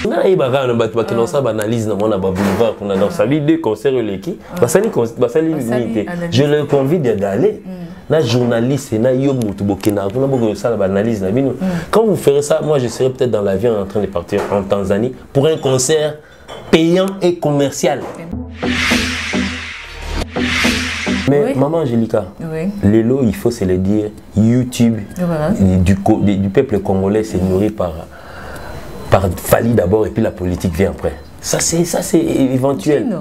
na ibaka na bato bakino sa analyse na mona ba boulevard qu'on a dans sa vie deux concerts l'équipe basali unité je le convie d'aller na journaliste na yo mutu bokena na boko ça la analyse na bino quand vous ferez ça moi je serai peut-être dans l'avion en train de partir en Tanzanie pour un concert payant et commercial. Mais oui. Maman Angélica, oui. Lélo, il faut se le dire, YouTube voilà. du peuple congolais c'est nourri par Fali d'abord et puis la politique vient après. Ça c'est éventuel.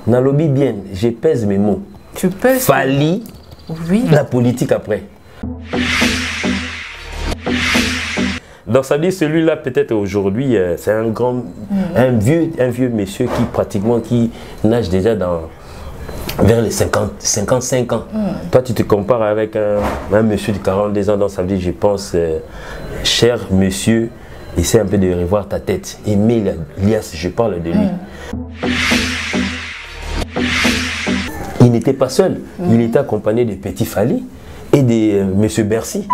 Dans le lobby bien, je pèse mes mots. Tu pèses Fali, oui. La politique après. Donc ça dit celui-là peut-être aujourd'hui c'est un grand, un vieux monsieur qui pratiquement qui nage déjà dans vers les 55 ans. Toi, tu te compares avec un monsieur de 42 ans, donc ça veut dire, je pense, cher monsieur, essaie un peu de revoir ta tête. Aimé Lias, je parle de lui. Il n'était pas seul, il était accompagné de Petit Fali et de monsieur Bercy,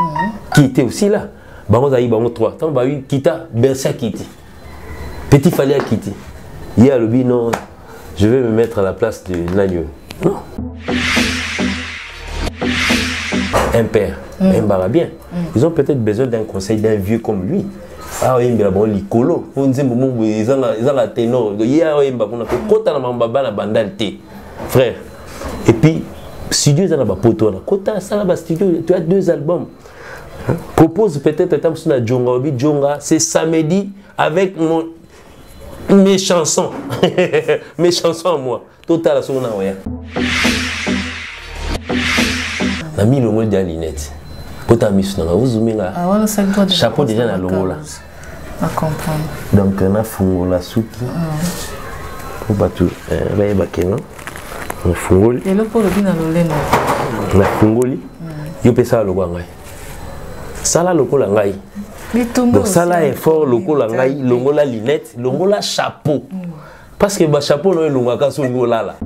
qui était aussi là. Bango Zaï, Bango 3, tant Baoui, Kita, Bercy a quitté. Petit Fali a quitté. Il y a le but, non, je vais me mettre à la place de l'agneau. Non. Un père, un barabien. Ils ont peut-être besoin d'un conseil d'un vieux comme lui. Ah oui, mais bon, l'icolo. Ils ont la ténor. Frère. Et puis, studio, ils ont la poto. Tu as 2 albums. Propose peut-être un sur la Djonga. C'est samedi avec mes chansons. Mes chansons à moi. Total à son envoyé. La mis le mot de Linette. Quand tu mis sur la vous chapeau déjà dans le mot là. Donc on a fungé la soupe. Pour battre, on va y on fungoli. Et le pour le bien dans le lait. On a fungoli. Il peut ça le guangai. Ça là le col langai. Donc ça là est fort le col langai. Longo la Linette, longo la chapeau. Parce que le chapeau non est longo à son là.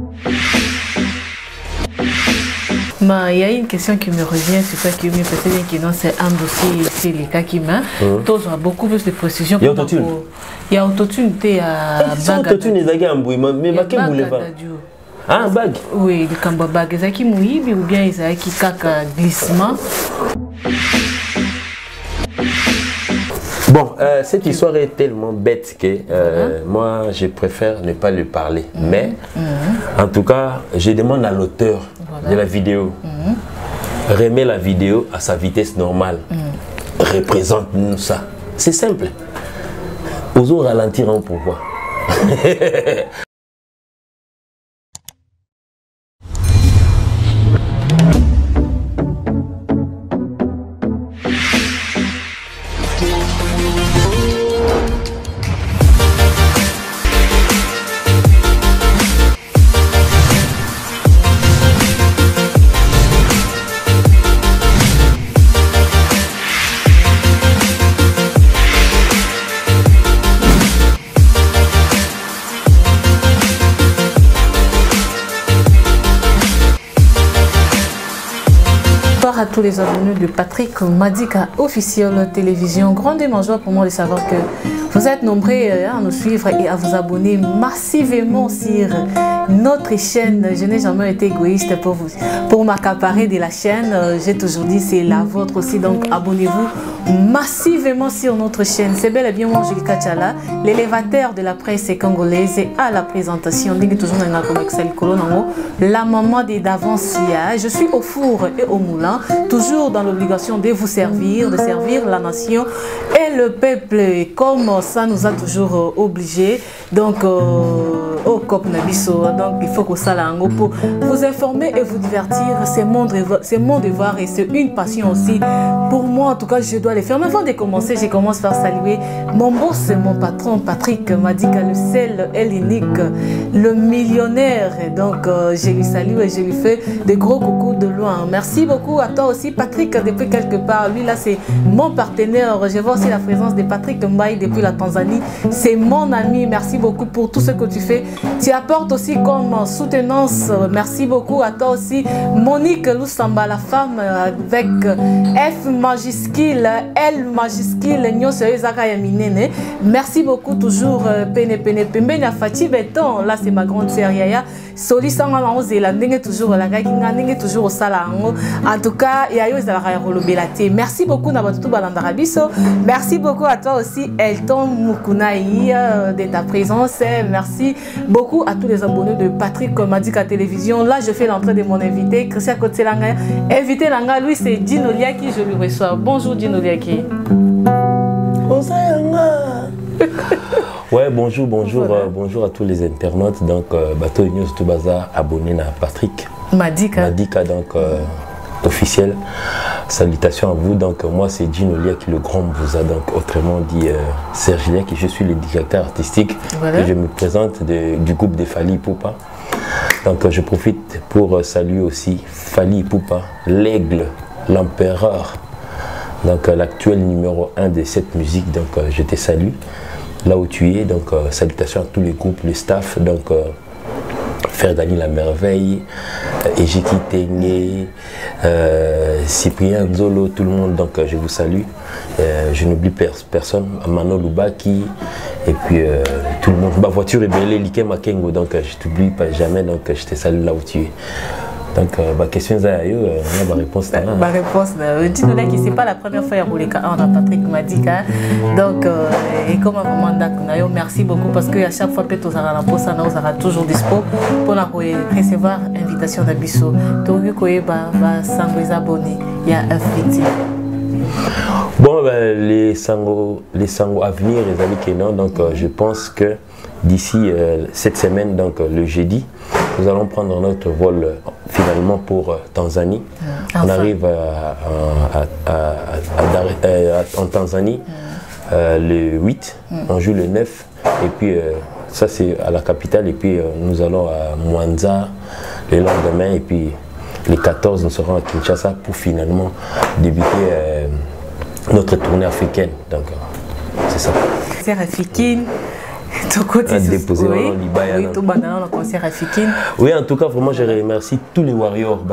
Il y a une question qui me revient sur ça qui me peut-être que non c'est un dossier c'est les cas qui m'a. Toi tu as beaucoup plus de précision. Il y a autotune. Il y a autotune t'es à bague. Autotune est d'ailleurs un bruit mais bague voulait pas. Ah bague. Oui le cambo bague zaki mouibi ou bien zaki kaka glissement. Bon, cette histoire est tellement bête que moi, je préfère ne pas lui parler. Mais, en tout cas, je demande à l'auteur de la vidéo, remet la vidéo à sa vitesse normale. Représente-nous ça. C'est simple. Osons ralentir un pourquoi. À tous les abonnés de Patrick Madika officiel télévision. Grande joie pour moi de savoir que vous êtes nombreux à nous suivre et à vous abonner massivement sur notre chaîne. Je n'ai jamais été égoïste pour m'accaparer de la chaîne. J'ai toujours dit c'est la vôtre aussi. Donc abonnez-vous massivement sur notre chaîne. C'est bel et bien moi Angélica Tchala, l'élévateur de la presse congolaise à la présentation. La maman d'avance. Je suis au four et au moulin. Toujours dans l'obligation de vous servir, de servir la nation et le peuple comme ça nous a toujours obligés. Donc, au COP Nabiso, donc il faut que ça l'ango pour vous informer et vous divertir. C'est mon devoir et c'est une passion aussi. Pour moi, en tout cas, je dois le faire. Mais avant de commencer, je commence par saluer mon boss, mon patron Patrick Madika, le seul et l'unique, le millionnaire. Donc, je lui salue et je lui fais des gros coucous de loin. Merci beaucoup à toi aussi Patrick depuis quelque part. Lui là c'est mon partenaire. Je vois aussi la présence de Patrick Mbaye depuis la Tanzanie. C'est mon ami. Merci beaucoup pour tout ce que tu fais. Tu apportes aussi comme soutenance. Merci beaucoup à toi aussi. Monique Lusamba, la femme avec F majuscule, L majuscule, merci beaucoup toujours. Pene Pene Pembe Fati Beton, là c'est ma grande sœur Yaya. Soli Sangala Ozela, n'est toujours la Gaginga, n'est toujours au Salango. En tout cas, Yayo Zalaya Rolobelate. Merci beaucoup Nabatutu Balandarabiso. Merci beaucoup à toi aussi, Elton Mukunaï, de ta présence. Merci beaucoup à tous les abonnés de Patrick Madika Télévision. Là, je fais l'entrée de mon invité, Christian Kotselanga. Invité Langa, lui, c'est Dino Liaki, je lui reçois. Bonjour Dino Liaki. Ouais, bonjour, bonjour, bonjour à tous les internautes. Donc, Bateau News Toubaza, abonné à Patrick Madika, donc officiel. Salutations à vous. Donc, moi, c'est Dino Liaki, le grand Bouza, donc autrement dit Serge Liaki. Je suis le directeur artistique et je me présente du groupe de Fally Ipupa. Donc, je profite pour saluer aussi Fally Ipupa, l'aigle, l'empereur. Donc, l'actuel numéro 1 de cette musique. Donc, je te salue là où tu es. Donc, salutations à tous les groupes, le staff. Donc, Frère Dani La Merveille, Ejiki Tengue, Cyprien Nzolo, tout le monde. Donc, je vous salue. Je n'oublie personne. Mano Lubaki. Et puis, tout le monde. Ma voiture est belle, Liké Makengo. Donc, je t'oublie pas jamais. Donc, je te salue là où tu es. Donc, ma question est on a ma réponse. Ma réponse, Dino Liaki, c'est pas la première fois qu'on a Patrick Madika. Donc, et comme vraiment d'accord, merci beaucoup parce qu'à chaque fois que tu as la poste, on sera toujours dispo pour recevoir l'invitation d'Abisso. Donc, tu as abonnés, il y a un fiti. Bon, ben, les sango à venir, les amis Kenan, donc je pense que d'ici cette semaine, donc le jeudi, nous allons prendre notre vol finalement pour Tanzanie. On arrive en Tanzanie le 8, on joue le 9 et puis ça c'est à la capitale et puis nous allons à Mwanza le lendemain et puis les 14 nous serons à Kinshasa pour finalement débuter notre tournée africaine. Donc c'est ça. C'est africaine. Oui, en tout cas, vraiment, je remercie tous les warriors,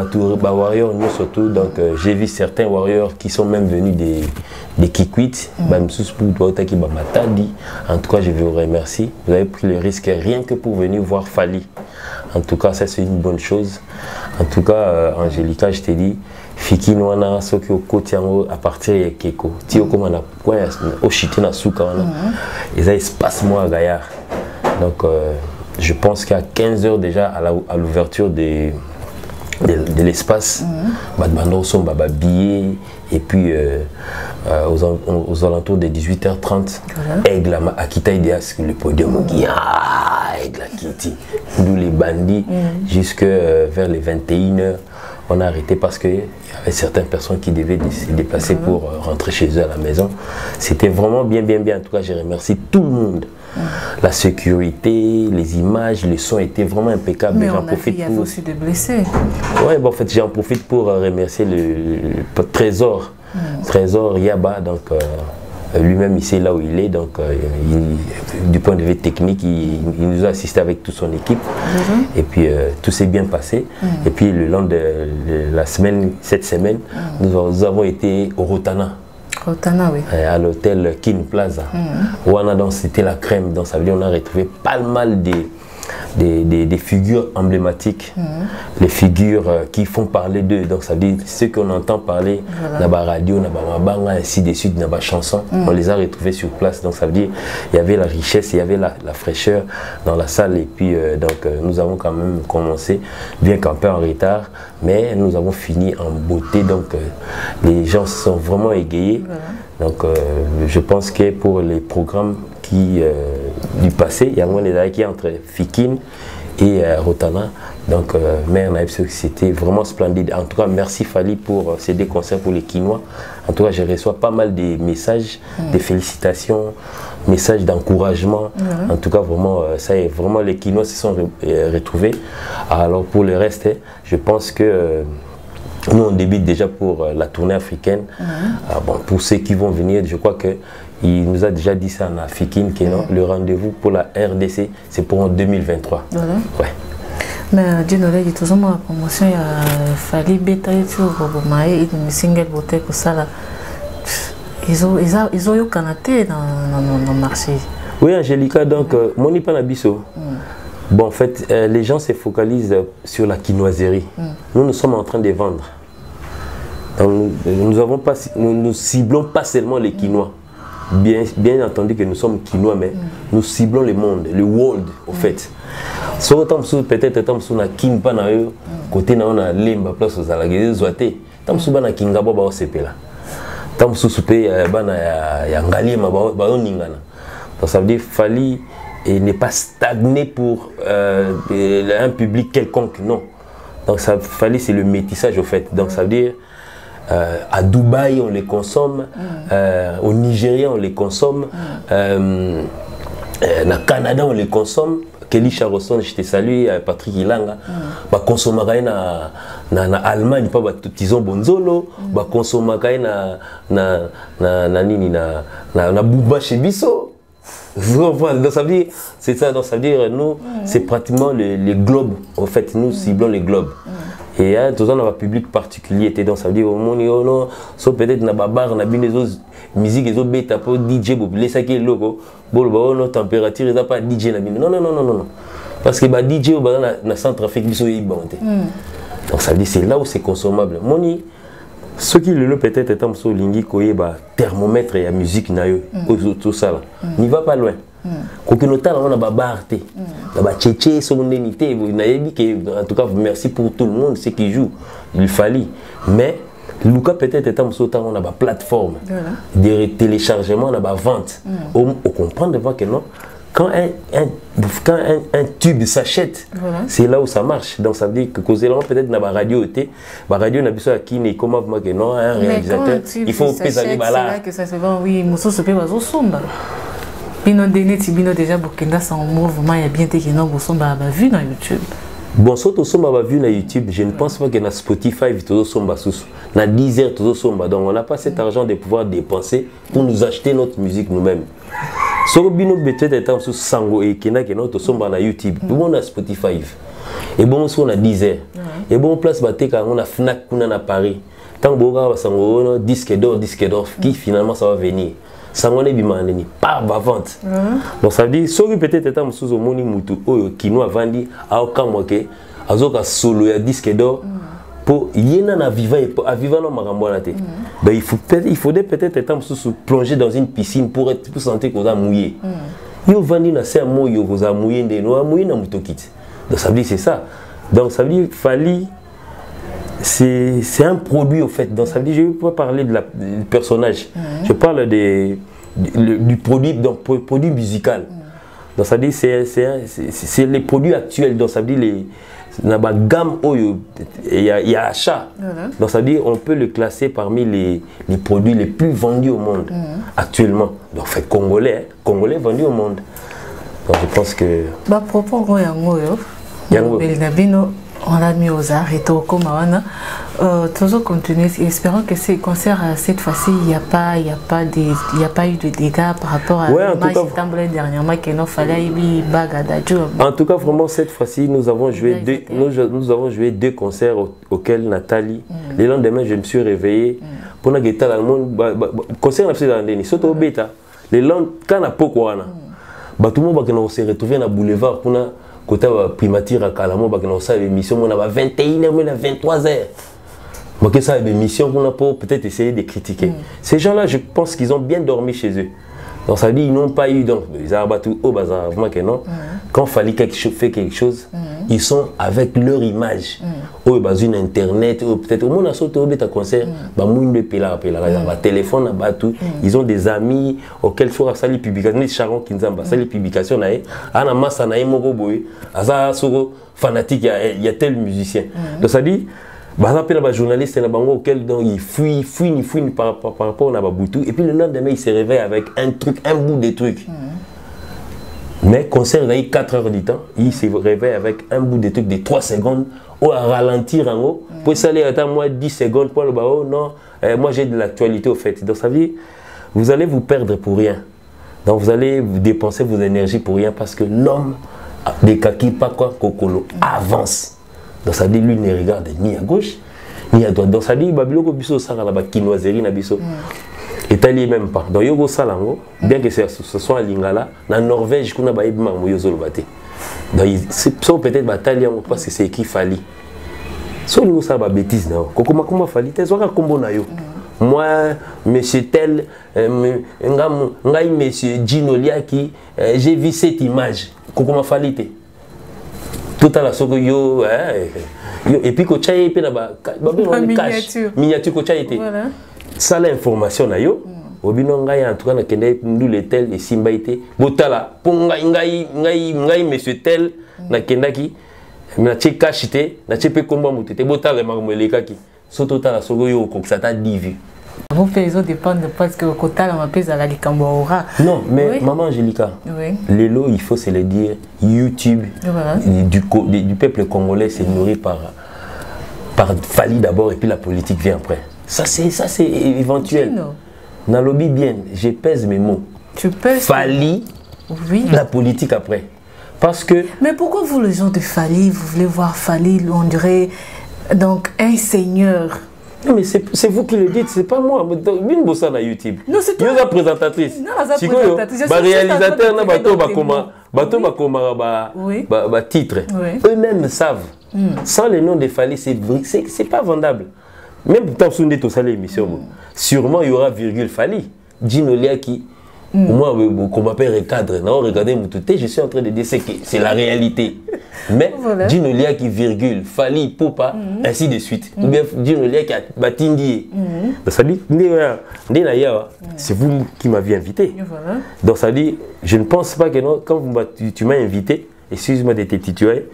warriors, nous surtout. Donc, j'ai vu certains warriors qui sont même venus des Kikwit, en tout cas, je vous remercie. Vous avez pris le risque rien que pour venir voir Fally. En tout cas, ça, c'est une bonne chose. En tout cas, Angélica, je t'ai dit, Fiki Noana, Soki Okotiango, à partir de Keko, Tio Komana, Oshiti Nasuka, et ça, il se passe moi à Gaillard. Donc, je pense qu'à 15 h déjà, à l'ouverture de l'espace, Badbando sont billets, et puis aux alentours de 18h30, Aigle à Kita Ideas, le podium, Aigle à Kiti, d'où les bandits, jusque vers les 21 h. On a arrêté parce qu'il y avait certaines personnes qui devaient se déplacer pour rentrer chez eux à la maison. C'était vraiment bien, bien, bien. En tout cas, je remercie tout le monde. La sécurité, les images, les sons étaient vraiment impeccables. Mais j'en profite il y avait aussi des blessés. Oui, bon, en fait, j'en profite pour remercier le Trésor. Trésor Yaba, donc lui-même il sait là où il est, donc du point de vue technique, il nous a assisté avec toute son équipe et puis tout s'est bien passé. Et puis le long de la semaine, cette semaine, nous avons été au Rotana. Rotana, oui. À l'hôtel King Plaza. Où on a donc c'était la crème, donc ça veut dire on a retrouvé pas mal des figures emblématiques, les figures qui font parler d'eux. Donc ça veut dire ceux qu'on entend parler dans la radio, dans la mabanga, ainsi de suite, dans la chanson, on les a retrouvés sur place. Donc ça veut dire il y avait la richesse, il y avait la fraîcheur dans la salle. Et puis donc nous avons quand même commencé, bien qu'un peu en retard, mais nous avons fini en beauté. Donc les gens se sont vraiment égayés. Donc je pense que pour les programmes du passé, il y a moins des qui entre Fikine et Rotana. Donc, c'était vraiment splendide. En tout cas, merci Fally pour ces deux concerts pour les Kinois. En tout cas, je reçois pas mal de messages, de félicitations, messages d'encouragement. En tout cas, vraiment, ça y est, vraiment les Kinois se sont retrouvés. Alors, pour le reste, je pense que Nous, on débute déjà pour la tournée africaine. Bon, pour ceux qui vont venir, je crois qu'il nous a déjà dit ça en Africaine, que le rendez-vous pour la RDC, c'est pour en 2023. Ouais. Mais Dinola, il y a toujours ma promotion, il y a Fali Beta et tout, Bobomae, et une single beauté que ça là. Ils ont eu Canada dans le marché. Oui, Angélica, donc, mon Ipanabiso. Bon, en fait, les gens se focalisent sur la quinoiserie. Nous sommes en train de vendre. Donc, nous ne ciblons pas seulement les quinois. Bien entendu que nous sommes quinois, mais nous ciblons le monde, le world, au fait. Sauf peut-être que na kimpa na yo côté na on a lemba place aux alagés zoité tam suba na kingaba ba osepela tam susupe bana ya ngali ma ba oningana. Donc ça veut dire Fali et n'est pas stagné pour un public quelconque, non. Donc ça Fali c'est le métissage au fait. Donc ça veut dire à Dubaï on les consomme, au Nigeria on les consomme, na Canada on les consomme. Kelly Charosson, je te salue, Patrick Ilanga, consommer na Allemagne, pas Tizon Bonzolo, consommer na Bouba chez Bisso. Donc ça veut dire, c'est ça, donc ça veut dire, nous, c'est pratiquement les globes, en fait, nous ciblons les globes. Et tout ça, on a un public particulier, donc ça veut dire, au monde, sauf peut-être na babar, na bien les autres musiques, les autres bêta, pour DJ, pour laisser qui est logo, bon, nos températures, ils n'ont pas DJ na bien. Non. Parce que bah DJ au na Centrafrique, ils sont bantés. Donc ça veut dire, c'est là où c'est consommable. Moni, ceux qui le peut-être étant sur lingi koye bah thermomètre et la musique na yo, tout ça là, n'y va pas loin. Quand on a babarté, la tchétché, son indemnité, en tout cas merci pour tout le monde, ceux qui jouent, il fallait. Mais Lucas peut-être étant sur on a une plateforme de téléchargement, on a une vente. On comprend devant que non. Quand un tube s'achète, c'est là où ça marche. Donc ça veut dire que peut-être dans la radio, la radio n'a pas qui n'est comme non, un réalisateur. Il faut peser là. Que ça se vend, oui, Mousso se paye aux sommes. Bino Dene Tibino déjà Burkina c'est un mouvement, il y a bien des gens qui sont vu dans YouTube. Bon, surtout si on vu dans YouTube, je ne pense pas que dans Spotify, tout ça dans Deezer, tout ça. Donc on n'a pas cet argent de pouvoir dépenser pour nous acheter notre musique nous-mêmes. Si on a sur Sango et Kena, tout ça dans YouTube, on a Spotify. Et bon, on a Deezer. Et bon, place on a Fnac, on a Paris. Tant que on a disque d'or, qui finalement ça va venir. Sango ne bimandeni par vente. Donc ça veut dire si peut-être étant sous moni mutu qui nous a vendu à aucun moqué azoka solo ya disque d'or pour yena na viva no marambo na te. Ben il faudrait peut-être étant sous plonger dans une piscine pour sentir qu'on a mouillé. Yo vendu na c'est moyo vous a mouillé de no mouillé na mutokit. Donc ça veut dire c'est ça. Donc ça veut dire Fali c'est un produit au fait. Donc ça veut dire je ne vais pas parler du personnage. Je parle du produit, donc produit musical. Donc ça veut dire c'est les produits actuels. Donc ça veut dire la gamme il y a achat. Donc ça veut dire on peut le classer parmi les produits les plus vendus au monde actuellement. Donc fait congolais vendus au monde. Donc je pense que. Bah propos on l'a mis aux arts et tout comme toujours continuer. Espérons que ces concerts cette fois-ci il n'y a pas eu de dégâts par rapport à l'image dernièrement qu'il nous fallait en tout cas vraiment cette fois-ci nous avons joué deux concerts auxquels Nathalie le lendemain je me suis réveillé pour la guitare le monde concert n'a pas dans Denis surtout bêta le lendemain quand a pourquoi tout le monde va se retrouver dans boulevard pour côté primature à Kalamo, on a une émission, on a 21h, on a 23h. On a une émission pour peut-être essayer de critiquer. Ces gens-là, je pense qu'ils ont bien dormi chez eux. Donc ça veut dire qu'ils n'ont pas eu, donc ils ont battu au bazar, non. Quand il fallait faire quelque chose, ils sont avec leur image. Ou une internet, ou peut-être au monde a sauté au bêta concert, téléphone, ils ont des amis auxquels soit ça les publications, Charon Kinzamba, ça les publications ana massa na imoko boy, aza soko fanatique, il y a tel musicien. Donc ça dit bah appelle les journalistes et auquel ils fuient par rapport à Baboutou et puis le lendemain il se réveille avec un bout de truc. Mais concert là 4 heures du temps, il se réveille avec un bout de truc de 3 secondes ou à ralentir en haut, pour s'aller attendre moi 10 secondes pour le bas, oh non, moi j'ai de l'actualité au fait. Donc ça veut dire, vous allez vous perdre pour rien. Donc vous allez dépenser vos énergies pour rien parce que l'homme des kaki pas quoi kokolo avance. Donc ça veut dire lui ne regarde ni à gauche ni à droite. Donc ça veut dire babiloko biso sara la bakinoiserie na biso. Et t'allais même pas. Donc yogo salango, bien que ce soit à Lingala, en Norvège kuna ba ibma moyozo le baté. Donc c'est peut-être bataille parce que c'est qui fali. So nous ça ba bêtise na. Comment fali te soka kombo na yo. Moi, monsieur tel, monsieur Gino Liaki, j'ai vu cette image. Comment fallait tout à la soko yo, et puis quand tu as été miniature quand tu as été. Ça l'information na yo. Obino ngai en tout cas na kende nous le tel et simba été. Botala, ponga ngai monsieur tel na kendaki. Na cheka chité, na chepe komba mutete. Botala mameleka ki. Surtout à la soko yo ko ça t'a divu. Vos paysans dépendent parce que le quota la mapes à la Likamboura. Non, mais maman Angélica, les lots, il faut se le dire, YouTube, du peuple congolais, c'est nourri par Fali d'abord et puis la politique vient après. Ça c'est éventuel. Nalobi bien, je pèse mes mots. Tu pèses Fali, la politique après. Parce que... Mais pourquoi vous, les gens de Fali, vous voulez voir Fali, on dirait, donc un seigneur? Non, mais c'est vous qui le dites, c'est pas moi. Une bossa na YouTube. Non, c'est toi. La présentatrice. Non, la présentatrice. Le réalisateur, ba titre. Eux-mêmes savent. Sans le nom de Fali, c'est pas vendable. Même tant que vous avez l'émission, sûrement il y aura virgule Fali. Gino Liaki. Moi, comme m'appelle recadre, regardez mon touté, je suis en train de dire que c'est la réalité. Mais Gino Liaki virgule, Fali, Popa, ainsi de suite. Ou bien Gino Liaki Batindi. Ça dit, c'est vous qui m'avez invité. Donc ça dit, je ne pense pas que non, quand tu m'as invité, excuse-moi de te tituler,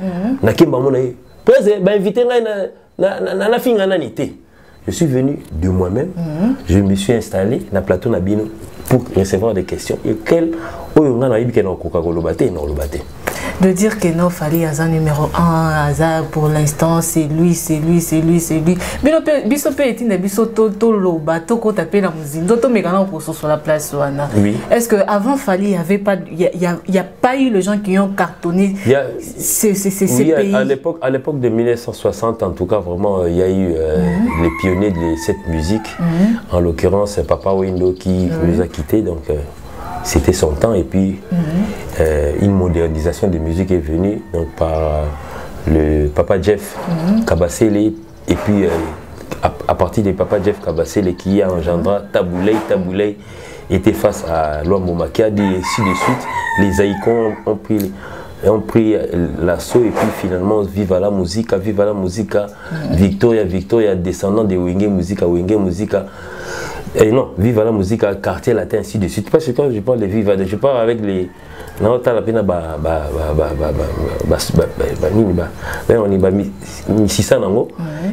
je suis venu de moi-même, je me suis installé dans le plateau Nabino pour recevoir des questions. Et quel de dire que non, Fali Aza numéro 1, Aza pour l'instant, c'est lui, c'est lui, c'est lui, c'est lui. Mais biso pe etine biso to loba to ko taper la musique. D'autres mécanismes pour sur la place Wana. Est-ce que avant Fali, il y avait pas, il y a pas eu les gens qui ont cartonné ces pays. À l'époque de 1960, en tout cas, vraiment, il y a eu les pionniers de cette musique. En l'occurrence, Papa Wendo qui nous a quittés, donc. C'était son temps et puis une modernisation de musique est venue donc, par le Papa Jeff Kabasele et puis à partir de Papa Jeff Kabasele qui a engendré Taboulay était face à Luambo Makiadi et ainsi de suite. Les Haïkons ont pris l'assaut et puis finalement Viva la Musica, Victoria, descendant de Wenge Musica. Et non, Viva la Musique, quartier latin, ainsi de suite. Parce que quand je parle de Viva, je parle avec les. On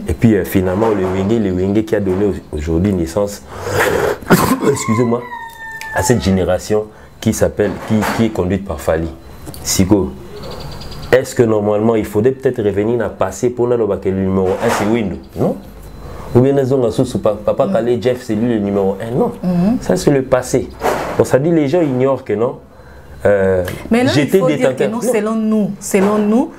et puis finalement, le Wenge qui a donné aujourd'hui naissance, excusez-moi, à cette génération qui est conduite par Fali. Siko. Est-ce que normalement, il faudrait peut-être revenir à passer pour le numéro 1, c'est Windows, non? Ou bien Papa Kalé Jeff, c'est lui le numéro 1. Non, ça c'est le passé. Donc ça dit les gens ignorent que non. Mais là, il faut dire que non, selon nous.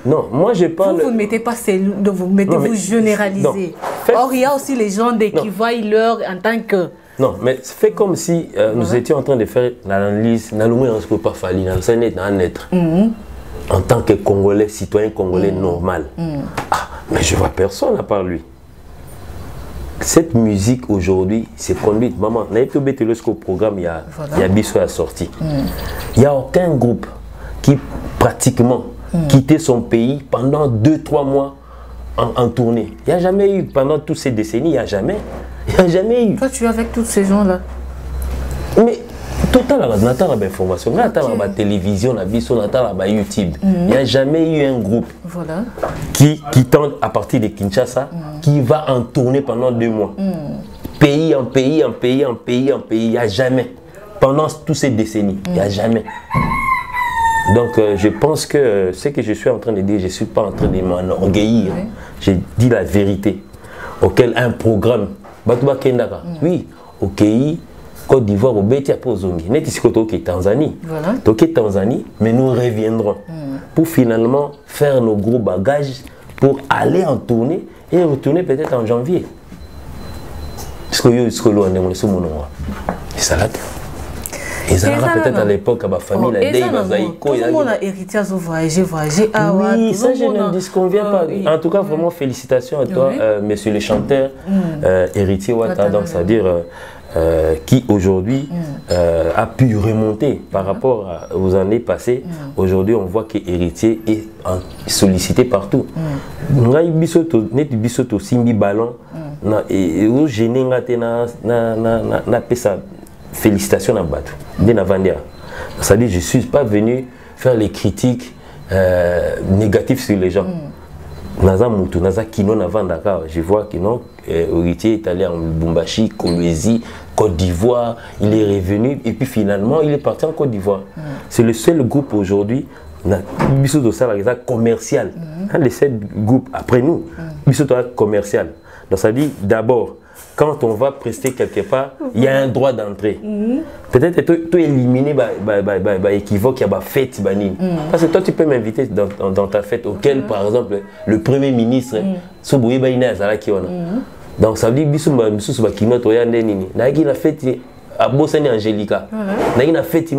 Non, moi je parle. Vous ne mettez pas vous généralisez. Or, il y a aussi les gens qui voient leur en tant que. Non, mais fait comme si nous étions en train de faire l'analyse. Nous ne pouvons pas faire l'analyse. En tant que Congolais, citoyen congolais normal. Ah, mais je vois personne à part lui. Cette musique aujourd'hui, c'est conduite. Maman, au programme, il y a Bissou à sortie. Il n'y a aucun groupe qui pratiquement quittait son pays pendant 2-3 mois en tournée. Il n'y a jamais eu, pendant toutes ces décennies, il n'y a jamais eu. Toi, tu es avec tous ces gens-là. Mais total, on a l'information, on a la télévision, on a YouTube. Il n'y a jamais eu un groupe qui tente à partir de Kinshasa, qui va en tournée pendant 2 mois. Pays en pays, il n'y a jamais. Pendant toutes ces décennies, il n'y a jamais. Donc je pense que ce que je suis en train de dire, je ne suis pas en train de m'enorgueillir. Oui. J'ai dit la vérité. Auquel un programme, Batouba Kendaka, oui, ok, Côte d'Ivoire, au Béti à Pozongi, n'est ici que Tanzanie. Ok, Tanzanie, mais nous reviendrons pour finalement faire nos gros bagages pour aller en tournée et retourner peut-être en janvier. Parce que c'est ça là. Et ça peut-être à l'époque à ma famille, la Dei Bazaïko. Tout le monde a hérité, voyagé. Oui, ça je ne disconviens pas. En tout cas, vraiment félicitations à toi, monsieur le chanteur, héritier Ouattara, donc c'est-à-dire qui aujourd'hui a pu remonter par rapport aux années passées. Aujourd'hui, on voit que héritier est sollicité partout. Ngai bisoto, net bisoto simbi ballon, et où gêné na pesa. Félicitations à Batou, bien avant dire. C'est-à-dire, je ne suis pas venu faire les critiques négatives sur les gens. Naza Moutou, Naza Kino, Navan Dakar. Je vois que non, héritier est allé en Bumbashi, Kolwezi, Côte d'Ivoire. Il est revenu et puis finalement, il est parti en Côte d'Ivoire. C'est le seul groupe aujourd'hui, Bissot commercial. Les 7 groupes après nous, Bissot commercial. Donc, ça dit d'abord, quand on va prester quelque part, il y a un droit d'entrée. Peut-être que tu éliminé équivoque, il y a fête. Parce que toi, tu peux m'inviter dans ta fête, auquel, par exemple, le Premier ministre, donc ça veut dire que la fête à Bossani Angelica. La fête,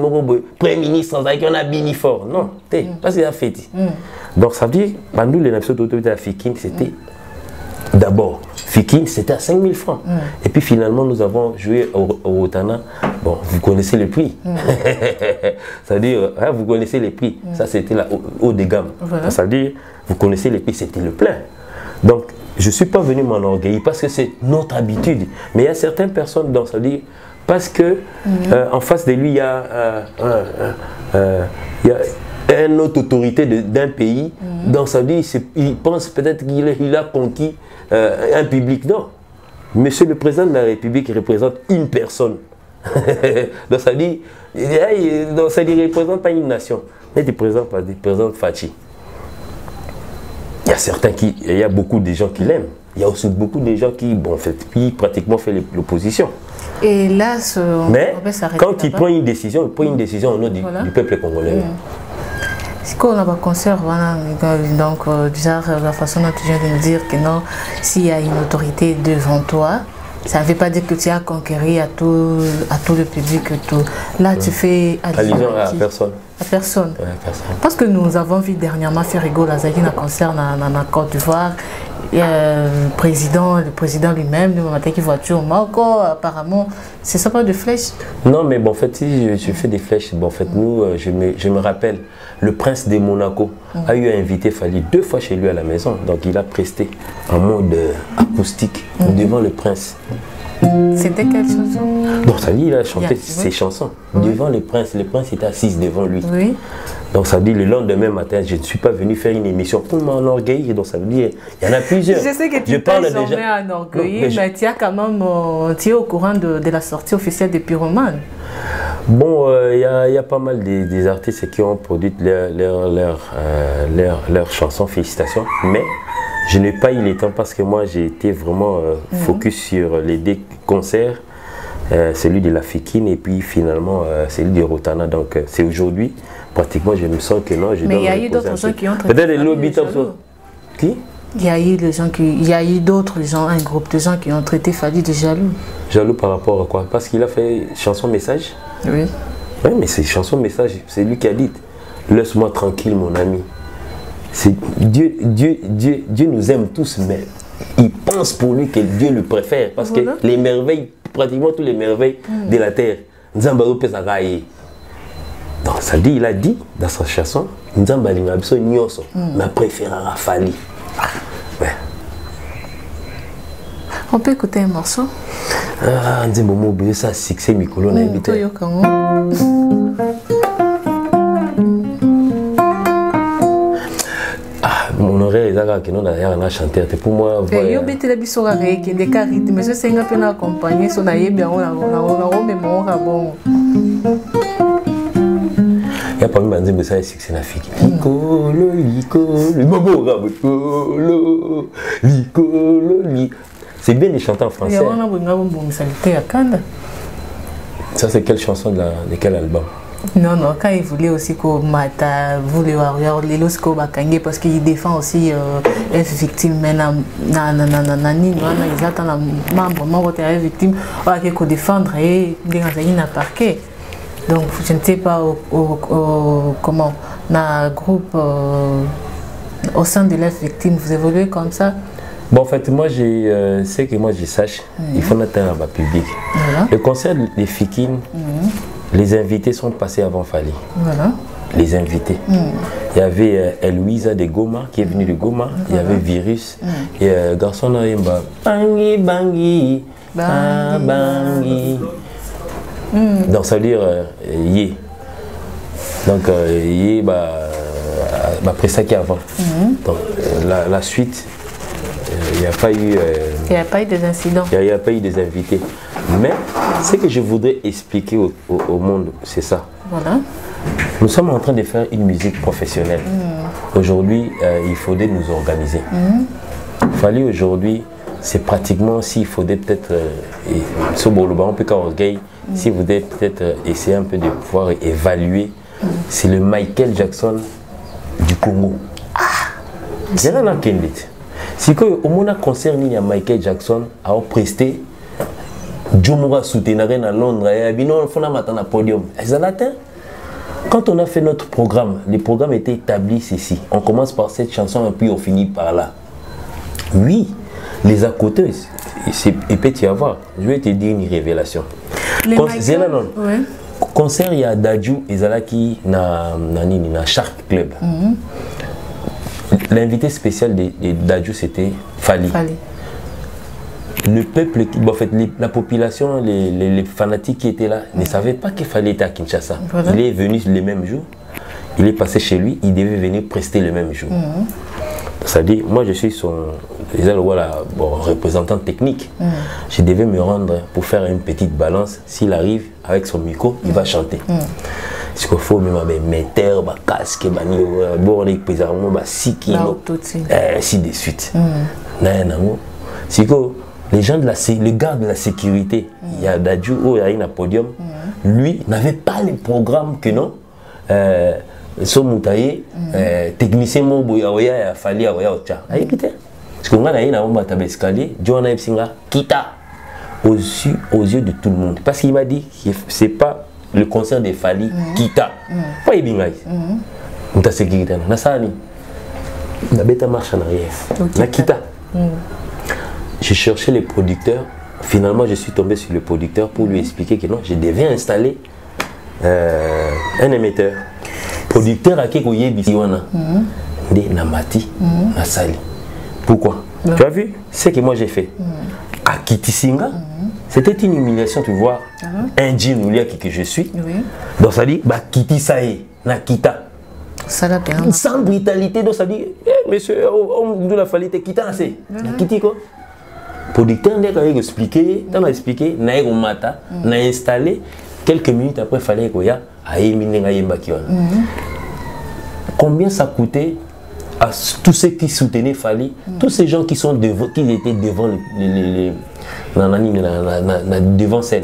Premier ministre, on a béni fort. Non, parce qu'il y a fête. Donc ça veut dire que nous, les nations d'autorité africaine, c'était d'abord. Fikin, c'était à 5 000 francs. Et puis finalement, nous avons joué au Rotana. Bon, vous connaissez le prix. C'est-à-dire, vous connaissez les prix. Ça, c'était la haut de gamme. C'est-à-dire, vous connaissez les prix, c'était le plein. Donc, je ne suis pas venu m'enorgueillir parce que c'est notre habitude. Mais il y a certaines personnes, donc, ça veut dire, parce que en face de lui, il y a une autre autorité d'un pays. Donc, ça veut dire, il pense peut-être qu'il a conquis un public. Non. Monsieur le président de la République représente une personne. Donc ça dit, il ne représente pas une nation. Mais il représente Fachi. Il y a certains qui, il y a beaucoup de gens qui l'aiment. Il y a aussi beaucoup de gens qui, bon, qui pratiquement fait l'opposition. Et là, mais quand il prend une décision, il prend une décision au nom du peuple congolais. Si on a un concert, donc déjà la façon dont tu viens de nous dire que non, s'il y a une autorité devant toi, ça ne veut pas dire que tu as conquéri à tout le public. Tout. Là, tu fais allusion à personne. À personne. Ouais, personne. Parce que nous avons vu dernièrement faire rigoler à un concert dans Côte d'Ivoire. Le président lui-même, le matin qui voiture, Marco, apparemment, c'est ça pas de flèches? Non, mais bon, en fait, si je fais des flèches, bon, en fait, nous, je me rappelle, le prince de Monaco a eu invité Fali 2 fois chez lui à la maison, donc il a presté en mode acoustique devant le prince. C'était quelle chanson? Donc, ça dit, il a chanté ses chansons devant le prince était assis devant lui. Oui. Donc ça veut dire le lendemain matin, je ne suis pas venu faire une émission pour m'enorgueillir. Donc ça veut dire, il y en a plusieurs. Je sais que tu parles déjà enorgueillir, mais tu as quand même, tu es au courant de la sortie officielle de Pyromane. Bon, il y a pas mal des artistes qui ont produit leurs chansons, félicitations, mais je n'ai pas eu le temps parce que moi j'ai été vraiment focus sur les 2 concerts, celui de la Fikine et puis finalement celui de Rotana. Donc c'est aujourd'hui. Pratiquement, je me sens que non. Mais il y a eu d'autres gens qui ont traité. Peut-être le qui? Il y a eu d'autres gens, un groupe de gens qui ont traité Fali de jaloux. Jaloux par rapport à quoi? Parce qu'il a fait chanson message. Oui. Oui, mais c'est chanson message, c'est lui qui a dit. Laisse-moi tranquille, mon ami. Dieu nous aime tous, mais il pense pour lui que Dieu le préfère. Parce que les merveilles, pratiquement toutes les merveilles de la terre, Nzamba Pesagaye. Donc ça dit, il a dit dans sa chanson, Nzamba Lingabso Nyoso, ma préférera Fali. Ouais. On peut écouter un morceau? Ah, Nzamba Moubé, ça succès Mikolo n'a invité. Mon oreille est là, qui n'a rien chanté. Pour moi, voilà. Je vais te dire que des carites, mais je sais que je accompagner son aïe bien, on a bon. Il y a parmi les gens qui c'est la fille. Licolo, licolo, licolo, licolo. C'est bien de chanter en français. Ça, c'est quelle chanson de quel album? Non, non, quand il voulait aussi qu'on mata, voulait voir les lorsqu'on va gagner parce qu'il défend aussi les victimes. Mais ils attendent les victimes qu'on défendre et ils parquet. Donc, je ne sais pas comment, dans un groupe au sein de la victime, vous évoluez comme ça? Bon, en fait, moi, c'est que moi, je sache, il faut atteindre le public. Voilà. Le concert des Fikines, les invités sont passés avant Fali. Voilà. Les invités. Il y avait Eloïsa de Goma, qui est venue de Goma. Il y avait Virus. Et garçon Naïmba. Bangi, bangi, bangi. Donc, ça veut dire Yé. Donc, Yé, après ça qui est avant. Donc, la suite. Il n'y a pas eu... il n'y a pas eu des incidents. Il n'y a pas eu des invités. Mais ce que je voudrais expliquer au monde, c'est ça. Voilà. Nous sommes en train de faire une musique professionnelle. Aujourd'hui, il faudrait nous organiser. Il fallait aujourd'hui, c'est pratiquement s'il faudrait peut-être... sur Boloba, on peut qu'un orgueil. S'il faudrait peut-être essayer un peu de pouvoir évaluer. C'est le Michael Jackson du Congo. C'est là qu'il y a si au moment concert il y a Michael Jackson a presté Jomura soutenir à Londres et bino on a matin à podium. Quand on a fait notre programme, le programme était établi ceci. On commence par cette chanson et puis on finit par là. Oui, les à côté, il peut y avoir. Je vais te dire une révélation. Concert il y a Dadju et Zalaki na Shark Club. L'invité spécial de Dadju, c'était Fali. Le peuple, en fait, la population, les fanatiques qui étaient là, ne savaient pas qu'il fallait être à Kinshasa. Voilà. Il est venu le même jour, il est passé chez lui, il devait venir prester le même jour. C'est-à-dire, moi je suis son représentant technique. Je devais me rendre pour faire une petite balance. S'il arrive avec son micro, il va chanter. Parce qu'il faut même mettre un casque, un ainsi de suite. Les gens le garde de la sécurité, il y a Dadju, il y a un podium, lui n'avait pas le programme que non. Son moutaillé, technicien, il a fallu parce qu'on a un escalier, John Epsinga, quitta aux yeux de tout le monde. Parce qu'il m'a dit que ce n'est pas le concert de Fali, quitta. Pas y bingaï. On t'a sécurité. Nasani. La bête marche en arrière. La quitta. J'ai cherché les producteurs. Finalement, je suis tombé sur le producteur pour lui expliquer que non, je devais installer un émetteur. Producteur à Kekoye Bisiwana. De Namati, Nasali. Pourquoi? Tu as vu ce que moi j'ai fait? À Kitisinga, c'était une humiliation, tu vois. Un djinn que je suis. Donc ça dit, Kiti Sae, Nakita. Sans brutalité, donc ça dit, monsieur, on nous a fallu te quitter, c'est Nakiti quoi. Producteur, on a expliqué, on a expliqué, on a installé. Quelques minutes après, il fallait qu'il y ait combien ça coûtait à tous ceux qui soutenaient Fali, tous ces gens qui étaient devant devant scène.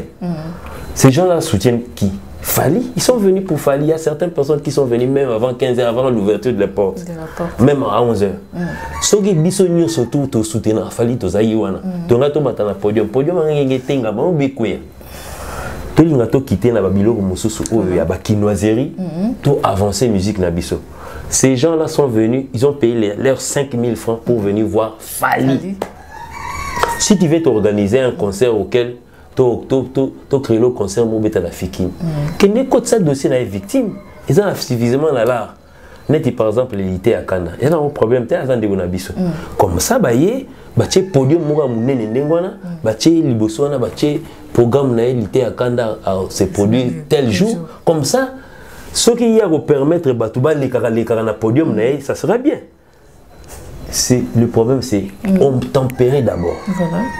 Ces gens-là soutiennent qui? Fali. Ils sont venus pour Fali. Il y a certaines personnes qui sont venues même avant 15h, avant l'ouverture de la porte. Même à 11h. Ceux qui sont surtout te soutenir Fali, tu as eu un podium. Podium, tout le monde quitté la Babylone il y a quinoiserie, tout avancer musique nabiso. Ces gens-là sont venus, ils ont payé leurs 5000 francs pour venir voir Fali. Si tu veux t'organiser un concert auquel tu crées le concert Mobeta la Fikine, que n'est pas ça dossier la victime, ils ont suffisamment l'art. Net par exemple l'été à Kana, il y a un problème comme ça bache podium moga munene ndengwana bache libosona bache programme na l'été à Kanda se produit tel jour comme ça ce qui y a pour permettre batuba les na podium na ça sera bien. C'est le problème, c'est on tempérer d'abord.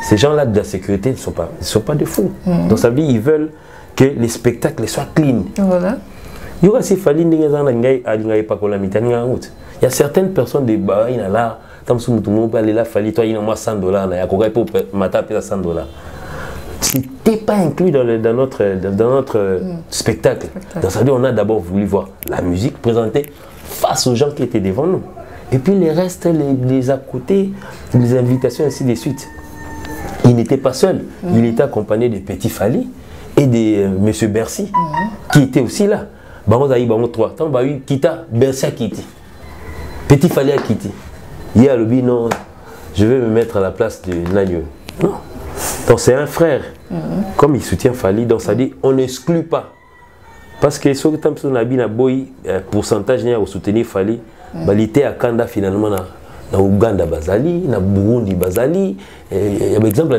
Ces gens-là de la sécurité ne sont pas des fous. Donc ça veut dire qu'ils veulent que les spectacles soient clean. Il y a certaines personnes de bah, il y a là, tant que tout le monde peut aller là, il y a moins $100, il y a quoi pour mater $100. C'était pas inclus dans notre spectacle. Donc, ça veut dire on a d'abord voulu voir la musique présentée face aux gens qui étaient devant nous. Et puis les restes, les à côté, les invitations, ainsi de suite. Il n'était pas seul, il était accompagné de Petit Fally et de Monsieur Bercy, qui était aussi là. Bango Zaï, Bango 3. Tant Bahu, Kita, Bercy a quitté. Petit Fally a quitté. Il y a le non, je vais me mettre à la place de Nagno. Non. Donc c'est un frère. Comme il soutient Fally, donc ça dit on n'exclut pas. Parce que ce que tu as dit, pourcentage de soutenir Fally, il était à Kanda finalement na Uganda bazali, na Burundi bazali, par exemple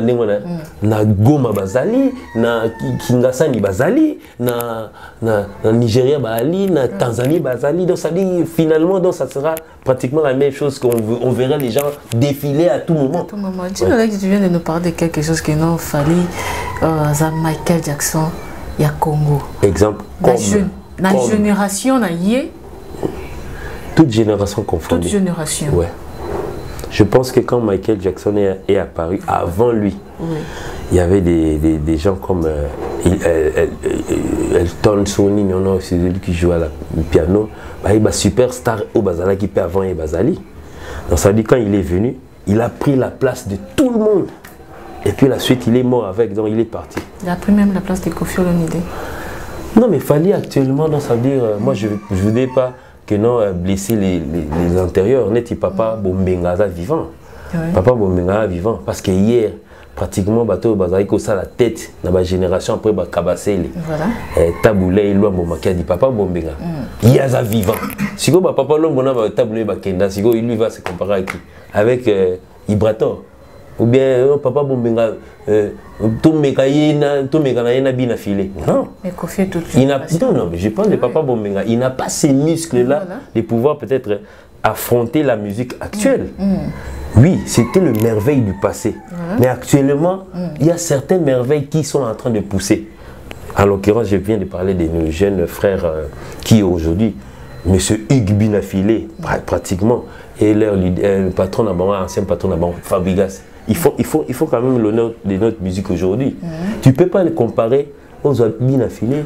na Goma bazali, na Kingasani bazali, na Nigeria bazali, na Tanzanie bazali. Donc ça dit finalement donc ça sera pratiquement la même chose qu'on verra les gens défiler à tout moment. À tout moment. Tu viens de nous parler de quelque chose que non Fally, Michael Jackson, il y a Congo. Exemple. La génération na yé. Toute génération confondue. Toute génération. Ouais. Je pense que quand Michael Jackson est apparu, avant lui, il y avait des gens comme Elton Sony, c'est lui qui joue au piano, il y a superstar au Bazala qui peut avant et Bazali. Donc ça veut dire quand il est venu, il a pris la place de tout le monde. Et puis la suite, il est mort avec, donc il est parti. Il a pris même la place de Koffi Olomide. Non mais Fally actuellement, donc ça veut dire, moi je ne voudrais pas que non blesser les antérieurs. Net papa Bombengaza vivant. Papa Bombengaza vivant. Parce que hier, pratiquement, bateau Bazaïko ça la tête dans ma génération après Kabassele. Voilà. Taboulé, il a dit papa Bombenga. Yaza vivant. Si vous papa Lombona va taboulé Bakenda, si il lui va se comparer avec qui? Avec Ibrator. Ou bien papa Bombenga tout mécaïna bien filé. Non. Non, je parle de papa Bombenga. Il n'a pas ces muscles-là de pouvoir peut-être affronter la musique actuelle. Oui, c'était le merveille du passé. Mais actuellement, il y a certaines merveilles qui sont en train de pousser. En l'occurrence, je viens de parler de nos jeunes frères qui aujourd'hui, M. Hugues Binafilé, pratiquement, et leur patron, ancien patron, Fabrigas. Il faut quand même l'honneur de notre musique aujourd'hui. Tu ne peux pas les comparer aux Binafilé.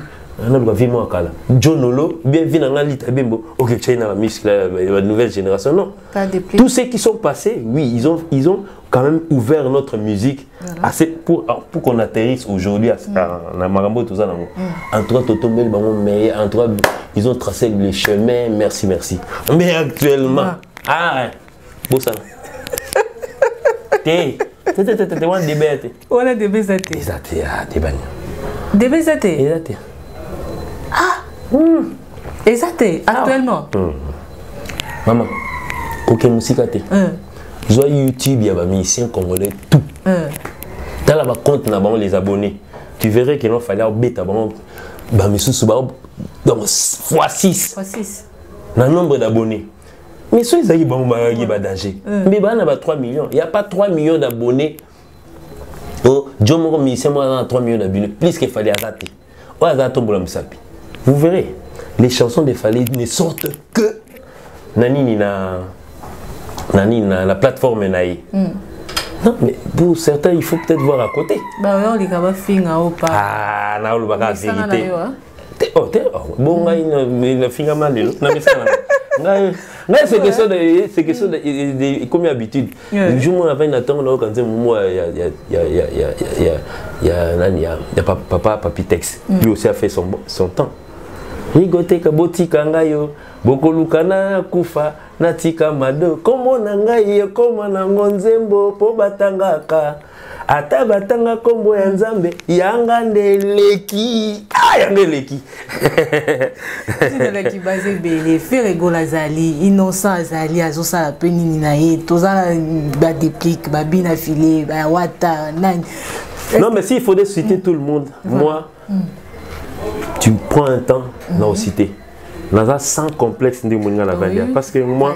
John Olo, bien vu dans la ok, China la musique, la nouvelle génération, non. Tous ceux qui sont passés, oui, ils ont quand même ouvert notre musique assez pour qu'on atterrisse aujourd'hui à Marambo, tout ça. Entre autres, ils ont tracé le chemin, merci. Mais actuellement, bon ça. Actuellement. Maman, ok, musique à te. Sur YouTube, il y a des musiciens congolais, tout. Dans la compte, les abonnés. Tu verrais qu'il en fallait bêta, x6. Le nombre d'abonnés. Mais soit ils ont danger. Mais il y a 3 millions. Il n'y a pas 3 millions d'abonnés. Oh, John Moro musicien, moi, a 3 millions d'abonnés. Plus qu'il fallait arrêter. Vous verrez, les chansons de Fally ne sortent que la plateforme Naï. Non, mais pour certains, il faut peut-être voir à côté. Bah oui, on la vérité. Bon, il a fini mal. C'est question de comme d'habitude. Le jour où on avait une attente, il y a papa Papitex. Lui aussi a fait son temps. Rigote kabotika ngayo bokolukana kufa natika mado komo nangai komo na ngonzembo po batangaka ata batanga kombo ya nzambe yanga ndeleki yanga leki c'est qui basé belé faire rigola zali innocent zali azosa la penini na ye toza ba déplique ba bina filé ba wata nani. Non mais s'il faudrait citer tout le monde, moi tu prends un temps dans citer. Dans un sans complexe de mon parce que moi,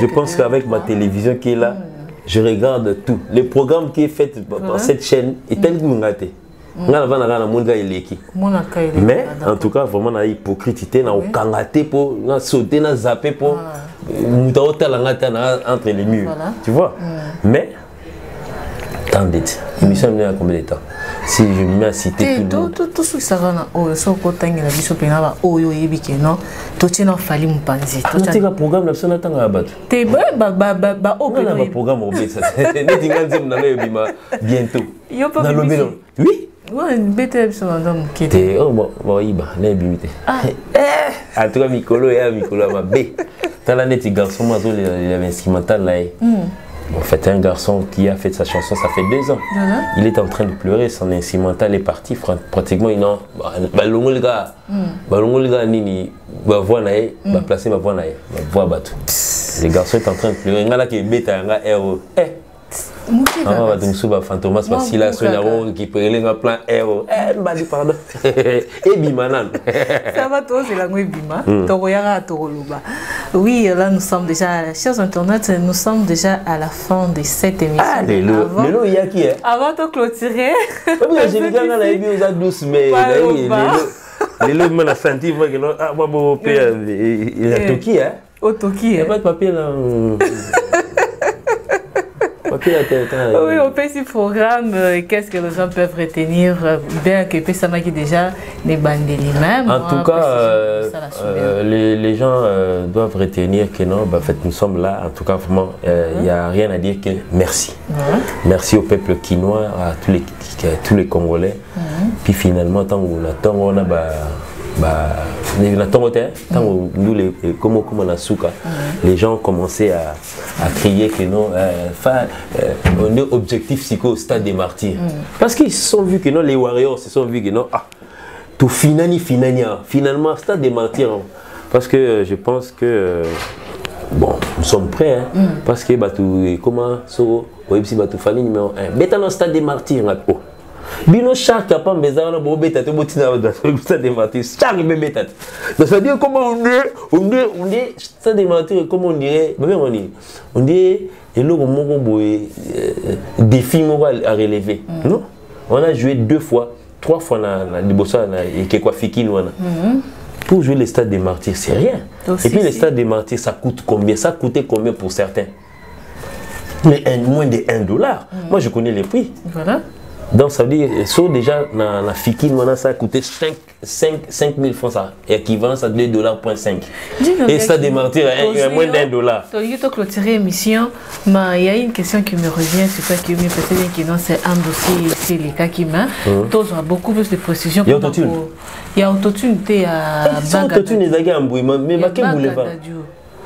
je pense qu'avec ma télévision qui est là, je regarde tout. Le programme qui est fait par cette chaîne est tel que Mais en tout cas, vraiment, la hypocrite, na okangate pour na sauter, na zapper pour entre les murs. Tu vois? Mais tant d'être. L'émission est à combien de temps? Si je me mets à citer tout ce qui s'arrête au Sokotangi, la biso penava, Oyo Ebikeno, Tochino Fali Mpanzi. Tu as un programme national à battre. Tu as un programme au Béta. Bientôt. Oui? Oui, Béta, c'est un homme qui était. Oh, bon, il va, l'ébimité. En tout cas, Mikolo et Mikolo, ma B. T'as l'année, tu garçon, moi, il avait instrumental là. En fait, un garçon qui a fait sa chanson, ça fait 2 ans. Il est en train de pleurer, son instrumental est parti. Pratiquement, il n'a pas le gars. Nini, va voir naïe, va placer ma voix naïe, va voir bateau. Le garçon est en train de pleurer. Il y a là qui est bête, un gars héros. Ah, va donc souba fantomas parce qu'il a son héros qui peut aller dans plein héros. M'a dit pardon. Et bimanan. Ça va toi, c'est la nuit bima. Toroyara Toroluba. Oui, là nous sommes déjà, chers internautes, nous sommes déjà à la fin de cette émission. Ah, le lot, il y a qui est? Avant de clôturer. Oui, j'ai vu qu'on a eu aux douce, mais le lot, on a senti que non, ah, moi, mon père, il a Toki, hein? Au Toki. Il n'y a pas de papier là. Oui, au petit programme, qu'est-ce que les gens peuvent retenir? Bien que Pessama qui déjà des bandés mêmes. En tout cas, les gens doivent retenir que non, bah, en fait, nous sommes là. En tout cas, vraiment, il n'y a rien à dire que merci. Merci au peuple quinois, à tous les Congolais. Puis finalement, tant qu'on a les gens ont commencé à crier que non, on est objectif psycho au stade des martyrs. Parce qu'ils se sont vus que non, les warriors se sont vus que non, tout finalement, stade des martyrs. Parce que je pense que, bon, nous sommes prêts, hein, parce que comment, tout famille numéro 1, mais dans le stade des martyrs, Bino chaque capable bezana na bobeta te botina ça des martyrs chaque bébé tête. Donc ça veut dire comment on est ça des martyrs comment on dirait on dit et là on boy défi à relever. Non, on a joué 2 fois 3 fois na libosa na et quoi fiki wana. Pour jouer les stades des martyrs, c'est rien. Et puis les stades des martyrs, ça coûte combien? Ça coûtait combien pour certains? Mais moins de $1. Moi je connais les prix. Voilà. Donc ça veut dire, déjà, la fiki, ça a coûté 5 000 francs, ça, équivalent à $2,5. Et ça démentir, il y a moins d'$1. Tu as clôturé l'émission, mais il y a une question qui me revient, c'est ça qui me peut-être que c'est un dossier, c'est les cas qui m'a. Tu as beaucoup plus de précisions. Il y a autotune. Il y a autotune, tu es à Baga. Autotune, il y a un bruit, mais ma qu'est-ce que vous voulez pas?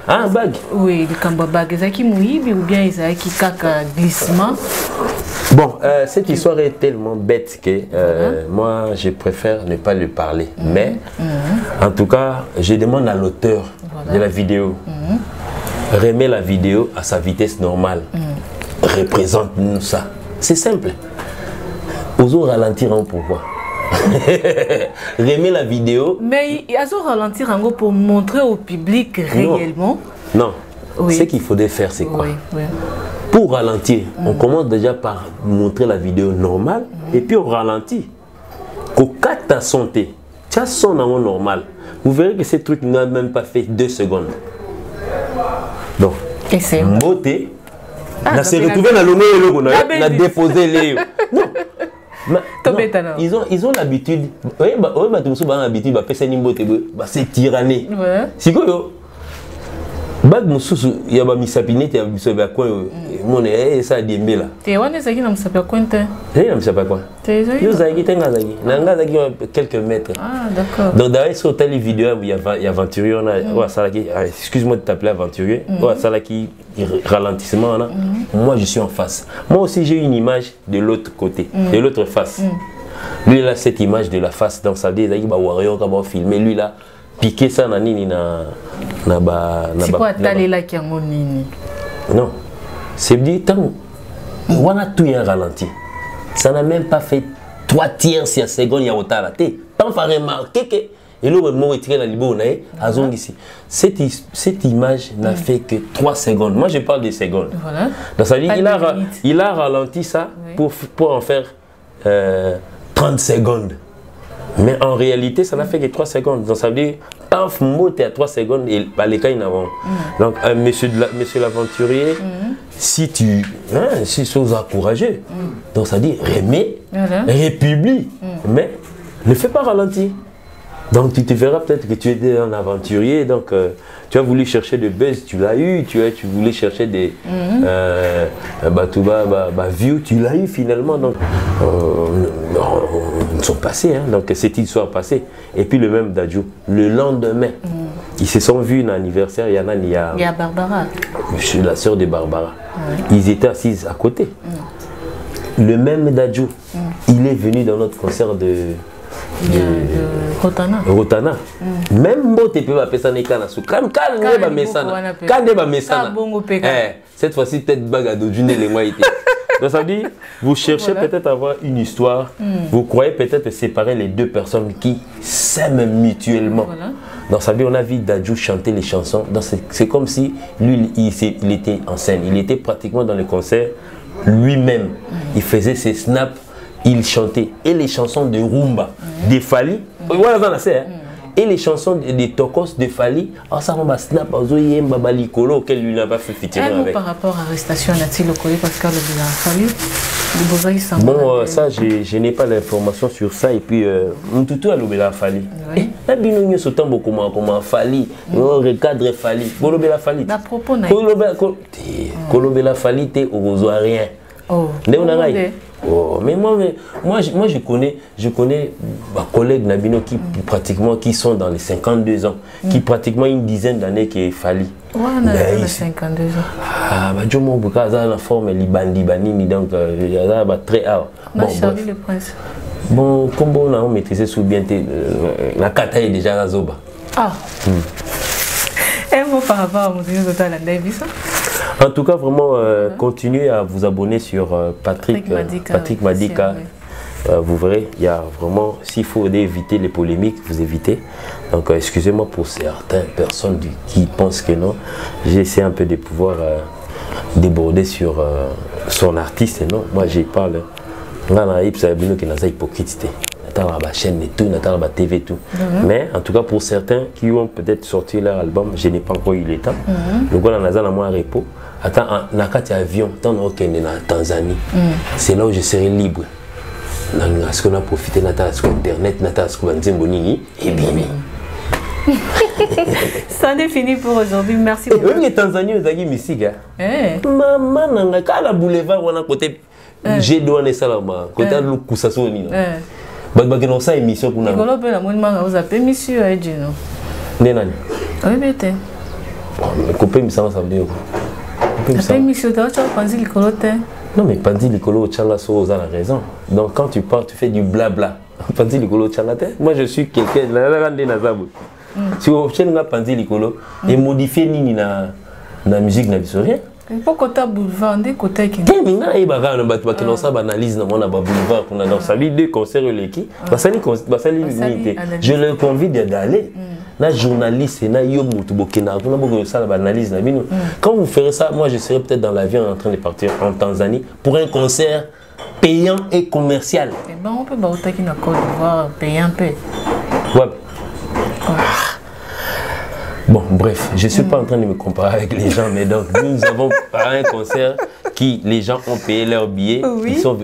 Ah, bague. Oui, le kamba bague, Zaki Mouibi ou bien Zaki Kaka glissement. Bon, cette histoire est tellement bête que moi je préfère ne pas lui parler. Mais en tout cas, je demande à l'auteur de la vidéo, remet la vidéo à sa vitesse normale. Représente-nous ça. C'est simple. Osons ralentir un pourquoi. Remets la vidéo. Mais il y a ralentir en gros pour montrer au public réellement. Non. Oui. Ce qu'il faudrait faire, c'est quoi? Pour ralentir, on commence déjà par montrer la vidéo normale et puis on ralentit. Au cas de ta santé, tu as son normal. Vous verrez que ce truc n'a même pas fait 2 secondes. Donc, beauté. On s'est retrouvé dans le logo, on a déposé les. Non. Ils ont l'habitude. C'est tyranné. C'est quoi? Bag mususu ya ba misapinete ya biso ba kwa mone ça dembe là. Te wana zaki na musapa kwente. Na musapa kwa. Yo zaki tenga zaki. Na nga zaki quelques mètres. Ah d'accord. Donc d'ailleurs sur telle vidéo il y a aventurier on a ça là qui excuse-moi de t'appeler aventurier. On ça là qui ralentissement là. Moi je suis en face. Moi aussi j'ai une image de l'autre côté, de l'autre face. Lui là cette image de la face dans sa dit ba warrior ka ba filmer lui là piquer ça na nini na c'est quoi talela qui a mon nini? Non, c'est dit tant on a tout un ralenti. Ça n'a même pas fait 3 tiers si à seconde ya otala té. Tant faire remarquer que et le moment retiré la libo na a zone ici. Cette image n'a fait que 3 secondes. Moi je parle des secondes. Voilà. Donc ça dit il a ralenti ça pour en faire 30 secondes. Mais en réalité, ça n'a fait que 3 secondes. Donc ça veut dire, paf, mot, t'es à 3 secondes et pas les cas, ils n'avont. Donc, monsieur l'aventurier, si tu sois courageux, donc ça dit, remets, républie, mais ne fais pas ralentir. Donc tu te verras peut-être que tu étais un aventurier, donc tu as voulu chercher des buzz, tu l'as eu, tu voulais chercher des views, tu l'as eu finalement, donc ils sont passés, hein, donc cette histoire passée. Et puis le même Dadju, le lendemain, ils se sont vus un anniversaire, il y a Barbara. La sœur de Barbara, ils étaient assises à côté. Le même Dadju, il est venu dans notre concert de Rotana. Même mot tu peux appeler ça nekana sou. Quand cette fois-ci peut-être bagado d'une les mois été. Donc ça veut dire vous cherchez peut-être à avoir une histoire. Vous croyez peut-être séparer les deux personnes qui s'aiment mutuellement. Donc ça veut dire on a vu Dadju chanter les chansons. Donc c'est comme si lui il était en scène. Il était pratiquement dans le concert lui-même. Il faisait ses snaps. Il chantait et les chansons de Rumba, de Fali, et les chansons de Tokos, de Fali, ça on va snap, auquel lui n'a pas fait featuring avec. Par rapport à l'arrestation Nati Lokole, Pascal Fali, bon, ça je n'ai pas l'information sur ça et puis Mtutu a l'obéla Fali. La binouille sautant beaucoup comment Fali, recadre Fali, Bolobela Fali. À propos Kolobela Fali, t'es au rien. Oh. Oh, mais moi je connais mes collègues Nabino qui sont dans les 52 ans, qui pratiquement une dizaine d'années qui Fali. Ouais, on a 52 ans. Ah, bah, je m'en la forme libandi banini donc très haut. Bon, Charlie le Prince. Bon, comme on a maîtrisé sous bien la kata est déjà la zoba. Ah. Un mot par rapport à Monsieur Total Davis. En tout cas, vraiment, continuez à vous abonner sur Patrick Madika. Vous verrez, il y a vraiment, s'il faut éviter les polémiques, vous évitez. Donc, excusez-moi pour certaines personnes qui pensent que non. J'ai essayé un peu de pouvoir déborder sur son artiste. Non, moi, j'y parle. Hypocrite. La chaîne et tout, la TV et tout. Mais en tout cas pour certains qui ont peut-être sorti leur album, je n'ai pas encore eu le temps. Donc on a un repos. Attends, on a un avion, tant qu'on est en Tanzanie. C'est là où je serai libre. Est-ce qu'on a profité de Internet, et bien. Ça est fini pour aujourd'hui. Merci beaucoup. Même les Tanzaniens, ils ont musique. Maman, quand la boulevard, on a côté j'ai douané ça là, côté le Kousassoni. Bah non ça émission pour nous. Nicolas peut la moindre vous appelle monsieur Edino. Nenani. Oui bête. Couper mi ça veut dire. Appelle monsieur tu as pensé Nicolas te. Non mais Pandi Nicolas Tchala so a la raison. Donc quand tu parles tu fais du blabla. Pandi Nicolas Tchala te. Moi je suis quelqu'un la grande nazabu. Si vous cherchez nga Pandi Nicolas et modifier nini na musique na biso rien. Pourquoi tu as boulevard des côtés qui je le convie d'aller. La journaliste quand vous ferez ça, moi je serai peut-être dans l'avion en train de partir en Tanzanie pour un concert payant et commercial. On peut voir payant un peu. Ouais. Bon, bref, je ne suis pas en train de me comparer avec les gens, mais donc nous avons un concert qui les gens ont payé leur billet,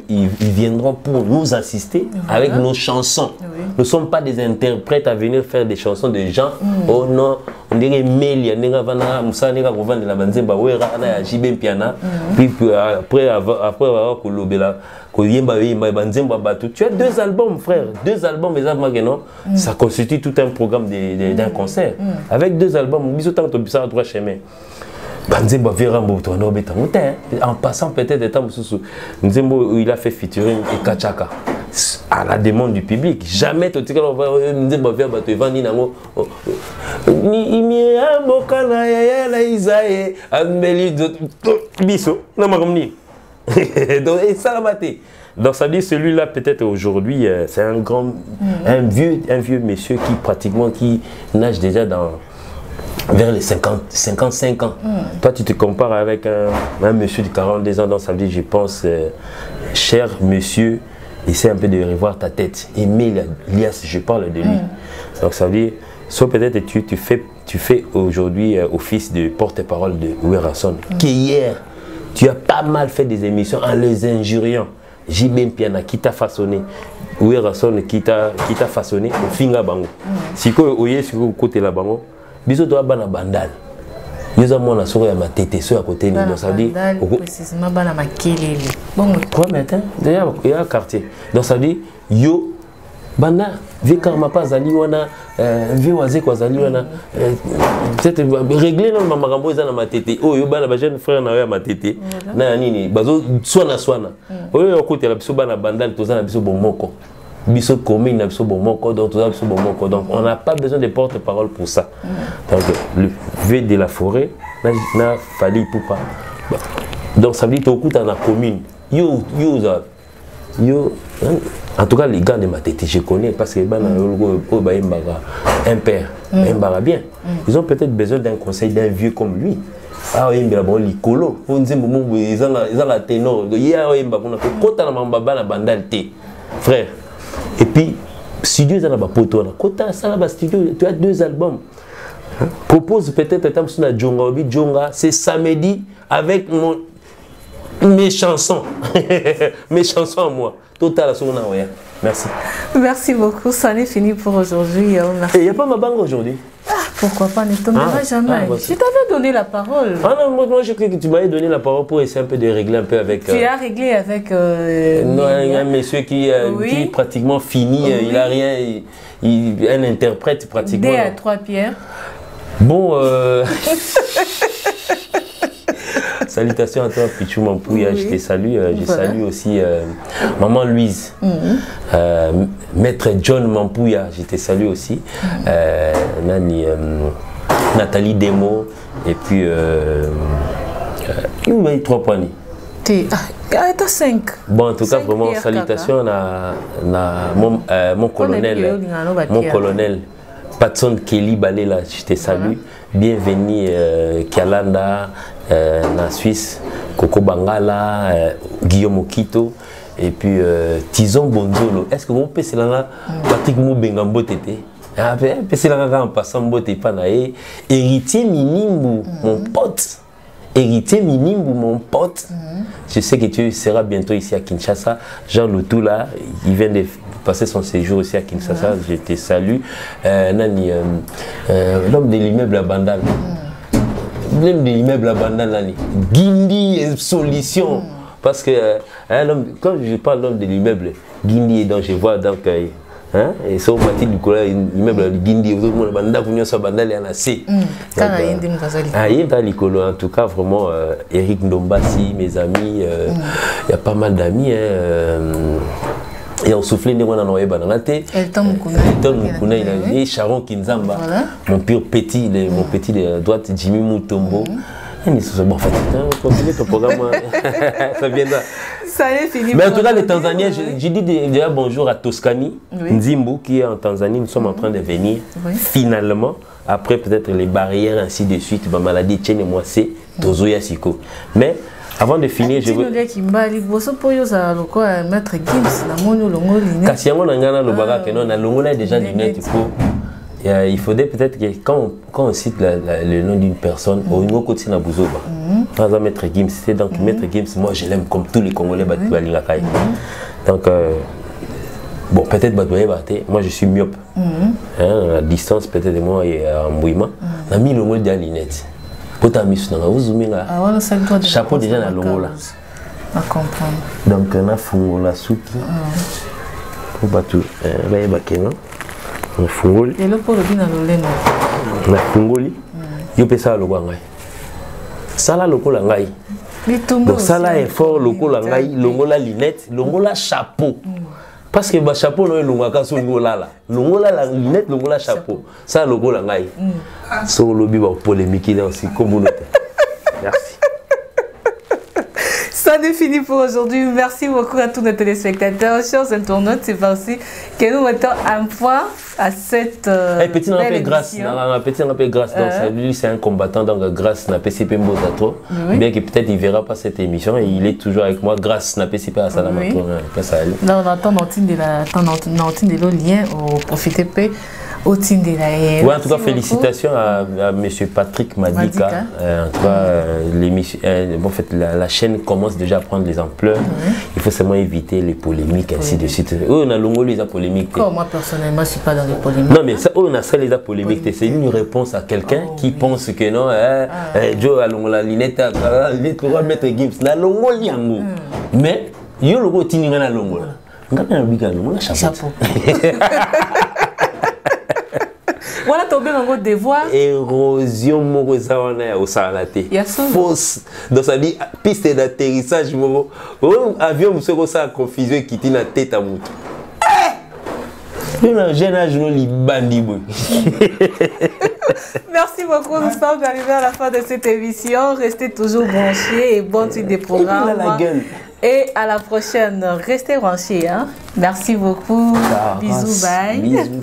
ils viendront pour nous assister avec nos chansons. Nous ne sommes pas des interprètes à venir faire des chansons de gens. Oh non, on dirait Mélia, puis après avoir tu as 2 albums, frère. 2 albums, ça constitue tout un programme d'un concert. Avec 2 albums, en passant peut-être des temps, il a fait featuring et Kachaka à la demande du public. Jamais tu donc ça dit celui-là peut-être aujourd'hui c'est un vieux monsieur qui pratiquement nage déjà vers les 55 ans. Toi tu te compares avec un monsieur de 42 ans, donc ça veut dire je pense cher monsieur essaie un peu de revoir ta tête. Aimer Lias, je parle de lui. Donc ça veut dire, soit peut-être tu fais aujourd'hui office de porte-parole de Werason, qui hier, tu as pas mal fait des émissions en les injuriant. Jibem Piana qui t'a façonné, Werason qui t'a façonné, au finga bango. Si quoi, oye, si vous côté la bango, bisous toi bana bandal. Nous avons la soirée à ma tête, sur à côté de nous, ça veut dire. Précisément, bana ma kelele. Bon, quoi maintenant? Déjà, il y a un quartier. Donc ça veut dire, yo, bana, vu quand ma pas zali wana, vu oisé quoi zali wana, peut-être régler non ma marambo ils ont ma tête. Oh yo bana, jeune frère na yo ma tête. Na nini, bazo swana. Oh yo côté la biso bana bandal, tous na biso bomoko. Biso commune na biso bomoko, donc tous na biso bomoko. Donc on n'a pas besoin de porte-parole pour ça. Donc le V de la forêt, n'a fallu pour pas. Donc ça veut dire tout dans la commune. Yo, en tout cas les gars de ma tête, je connais parce que un père, un bien. Ils ont peut-être besoin d'un conseil d'un vieux comme lui. Ah oui, mais bon, l'icolo, ils ont la ténor. Il y a un frère. Et puis, studio, ils ont un poteau. Tu as 2 albums. Propose peut-être un peu Djonga, c'est samedi avec mes chansons. Mes chansons à moi. Total, merci. Merci beaucoup, ça n'est fini pour aujourd'hui. Il n'y a pas ma banque aujourd'hui. Pourquoi pas, ne tombera jamais. Je t'avais donné la parole. Ah non, moi je crois que tu m'avais donné la parole pour essayer un peu de régler un peu avec... Tu as réglé avec... non, un monsieur qui pratiquement fini, il a rien, un interprète pratiquement. 2 à 3 pierres. Bon, salutations à toi, Pichou Mampouya, je te salue. Je salue aussi Maman Louise, Maître John Mampouya, je te salue aussi. Nathalie Demo, et puis il m'a dit 3 points. T'as 5. Bon, en tout cas, vraiment, salutations à mon colonel, Patson Kelly Balela, je te salue. Bienvenue Kialanda, na Suisse, Coco Bangala, Guillaume Okito, et puis Tizon Bonzolo. Est-ce que vous pouvez se la Patrick Moubengambo Tété? C'est là en passant Boté Panae. Héritier Minimbu, mon pote. Héritier Minimbu, mon pote. Je sais que tu seras bientôt ici à Kinshasa. Jean Loutou là, il vient de passer son séjour ici à Kinshasa. Je te salue. L'homme de l'immeuble à Bandal. L'homme de l'immeuble à Bandal, Guindi Solution. Parce que quand je parle de l'homme de l'immeuble, Guindi, donc je vois donc. Et ça, on m'a dit l'immeuble de Guindi, en tout cas, vraiment, Eric Ndombasi, mes amis, il y a pas mal d'amis. Et on soufflait de moi dans nos Elton Mukuna, il a dit Sharon Kinzamba, mon pur petit, mon petit de droite, Jimmy Mutombo. Bon, continue ton programme, ça viendra. Ça est fini. Mais en tout cas, les Tanzaniens, j'ai dit déjà bonjour à Toscani, Nzimbu qui est en Tanzanie. Nous sommes en train de venir finalement, après peut-être les barrières, ainsi de suite, ma maladie, tiens et moi, c'est Tozoya Siko. Mais avant de finir, je veux. Il faudrait peut-être que quand on cite le nom d'une personne, au niveau côté na Bouzoba, par exemple Maître Gims, c'est donc Maître Gims, moi je l'aime comme tous les Congolais Balingakai. Donc bon, peut-être moi je suis myope, à distance peut-être de moi et en Mbouima, on a mis le mot de la lunette. Chapeau déjà dans le mot là. Donc on a fumé la soupe pour battre, on fungoli. Et le polo bina loleno. Na fungoli. Yo pesa loko ngai. Sala loko la ngai. Donc sala effort loko la ngai, longola lunette, longola chapeau. Parce que ba chapeau no longaka so ngola la. Longola la lunette, longola chapeau. Ça loko la ngai. So lobi ba polémique là aussi comme vous. Merci. Ça c'en est fini pour aujourd'hui. Merci beaucoup à tous nos téléspectateurs. Chers internautes, c'est parti que nous mettons un point à cette petit rappel grâce. Petit rappel grâce. Donc, lui, c'est un combattant. Donc, grâce n'a PCP Mbozato. Bien que peut-être il ne verra pas cette émission. Et il est toujours avec moi. Grâce n'a PCP à Salamato. Là, on attend de le lien au Profiter P. Oui, en tout cas, félicitations à M. Patrick Madika. En tout cas, bon, en fait, la chaîne commence déjà à prendre les ampleurs. Il faut seulement éviter les polémiques, ainsi de suite. On a longuement les polémiques. Moi, personnellement, je ne suis pas dans les polémiques. Non, mais ça, on a ça, les polémiques. C'est une réponse à quelqu'un qui pense que non, Joe a la lunette, pour mettre Gibbs. La longo liango. Mais, il y a le logo Tini à longo. Chapeau. Voilà ton bien en devoir. Érosion morosawana au salaté. Fausse. Donc ça dit piste d'atterrissage moro. Avion monsieur ça confusion qui tient la tête à moto. Le jeune âge non li bandi boy. Merci beaucoup, nous sommes arrivés à la fin de cette émission. Restez toujours branchés et bon suite des programmes. Et à la prochaine. Restez branchés. Hein? Merci beaucoup. Bisous, bye. Bisous.